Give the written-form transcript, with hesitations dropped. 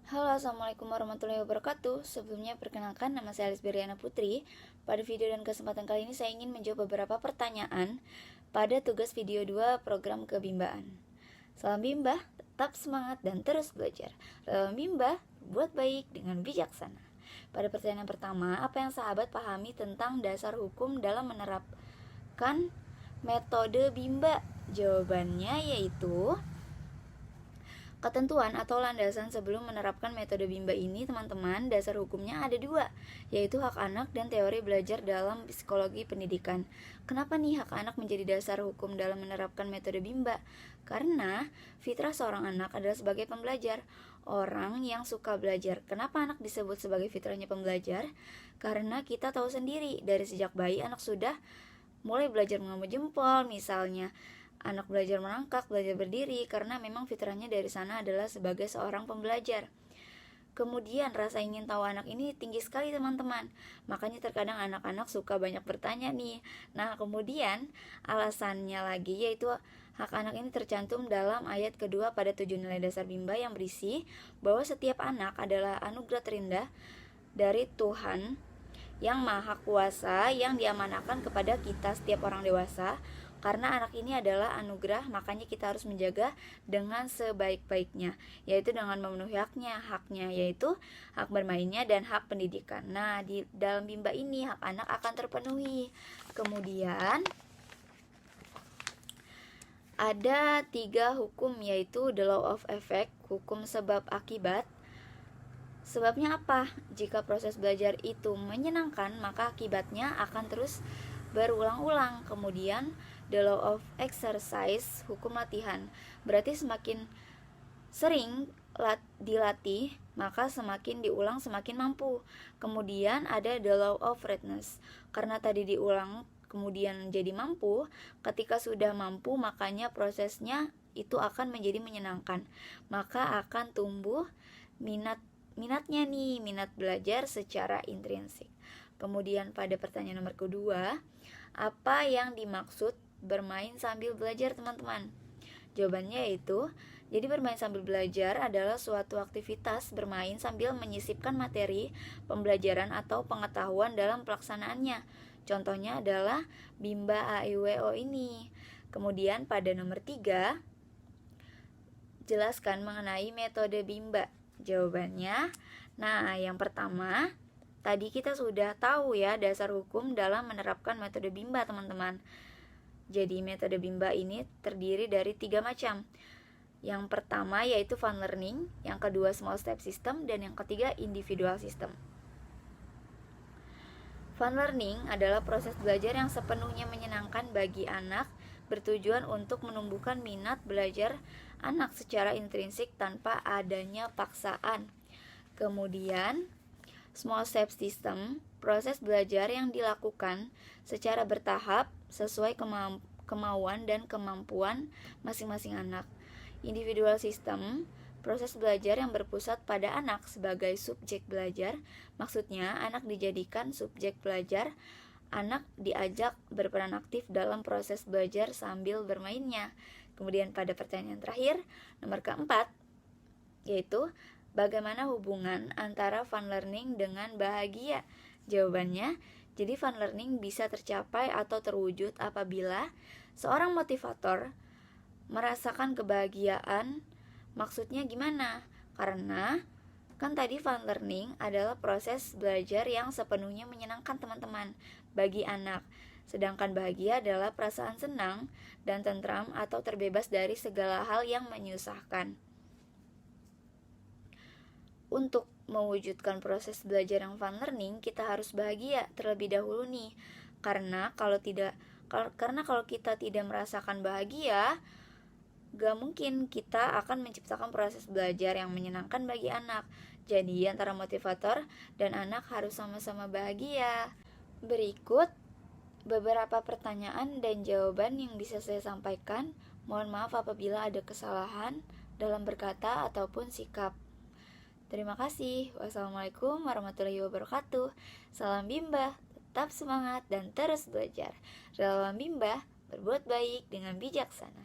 Halo, assalamualaikum warahmatullahi wabarakatuh. Sebelumnya perkenalkan, nama saya Alice Beriana Putri. Pada video dan kesempatan kali ini saya ingin menjawab beberapa pertanyaan pada tugas video 2 program kebimbaan. Salam bimba, tetap semangat dan terus belajar. Salam bimba, buat baik dengan bijaksana. Pada pertanyaan pertama, apa yang sahabat pahami tentang dasar hukum dalam menerapkan metode bimba? Jawabannya yaitu ketentuan atau landasan sebelum menerapkan metode bimba ini, teman-teman, dasar hukumnya ada dua, yaitu hak anak dan teori belajar dalam psikologi pendidikan. Kenapa nih hak anak menjadi dasar hukum dalam menerapkan metode bimba? Karena fitrah seorang anak adalah sebagai pembelajar, orang yang suka belajar. Kenapa anak disebut sebagai fitrahnya pembelajar? Karena kita tahu sendiri, dari sejak bayi anak sudah mulai belajar mengambil jempol misalnya. Anak belajar merangkak, belajar berdiri, karena memang fitrahnya dari sana adalah sebagai seorang pembelajar. Kemudian rasa ingin tahu anak ini tinggi sekali, teman-teman. Makanya terkadang anak-anak suka banyak bertanya nih. Nah, kemudian alasannya lagi yaitu hak anak ini tercantum dalam ayat kedua pada 7 nilai dasar bimba yang berisi bahwa setiap anak adalah anugerah terindah dari Tuhan yang Maha Kuasa yang diamanahkan kepada kita setiap orang dewasa. Karena anak ini adalah anugerah, makanya kita harus menjaga dengan sebaik-baiknya, yaitu dengan memenuhi haknya yaitu hak bermainnya dan hak pendidikan. Nah, di dalam bimba ini hak anak akan terpenuhi. Kemudian ada 3 hukum, yaitu the law of effect, hukum sebab akibat. Sebabnya apa? Jika proses belajar itu menyenangkan, maka akibatnya akan terus berulang-ulang. Kemudian the law of exercise, hukum latihan. Berarti semakin sering dilatih, maka semakin diulang semakin mampu. Kemudian ada the law of readiness. Karena tadi diulang kemudian jadi mampu, ketika sudah mampu makanya prosesnya itu akan menjadi menyenangkan. Maka akan tumbuh minatnya nih, minat belajar secara intrinsik. Kemudian pada pertanyaan nomor kedua, apa yang dimaksud bermain sambil belajar, teman-teman? Jawabannya yaitu, jadi bermain sambil belajar adalah suatu aktivitas bermain sambil menyisipkan materi pembelajaran atau pengetahuan dalam pelaksanaannya. Contohnya adalah bimba AIWO ini. Kemudian pada nomor 3, jelaskan mengenai metode bimba. Jawabannya, nah yang pertama, tadi kita sudah tahu ya dasar hukum dalam menerapkan metode bimba, teman-teman. Jadi metode bimba ini terdiri dari 3 macam. Yang pertama yaitu fun learning, yang kedua small step system, dan yang ketiga individual system. Fun learning adalah proses belajar yang sepenuhnya menyenangkan bagi anak, bertujuan untuk menumbuhkan minat belajar anak secara intrinsik tanpa adanya paksaan. Kemudian small step system, proses belajar yang dilakukan secara bertahap sesuai kemauan dan kemampuan masing-masing anak. Individual system, proses belajar yang berpusat pada anak sebagai subjek belajar. Maksudnya anak dijadikan subjek belajar, anak diajak berperan aktif dalam proses belajar sambil bermainnya. Kemudian pada pertanyaan terakhir, nomor keempat, yaitu bagaimana hubungan antara fun learning dengan bahagia? Jawabannya, jadi fun learning bisa tercapai atau terwujud apabila seorang motivator merasakan kebahagiaan. Maksudnya gimana? Karena kan tadi fun learning adalah proses belajar yang sepenuhnya menyenangkan, teman-teman, bagi anak. Sedangkan bahagia adalah perasaan senang dan tentram atau terbebas dari segala hal yang menyusahkan. Untuk mewujudkan proses belajar yang fun learning, kita harus bahagia terlebih dahulu nih. Karena kalau kita tidak merasakan bahagia, gak mungkin kita akan menciptakan proses belajar yang menyenangkan bagi anak. Jadi antara motivator dan anak harus sama-sama bahagia. Berikut beberapa pertanyaan dan jawaban yang bisa saya sampaikan. Mohon maaf apabila ada kesalahan dalam berkata ataupun sikap. Terima kasih. Wassalamualaikum warahmatullahi wabarakatuh. Salam bimba, tetap semangat dan terus belajar. Salam bimba, berbuat baik dengan bijaksana.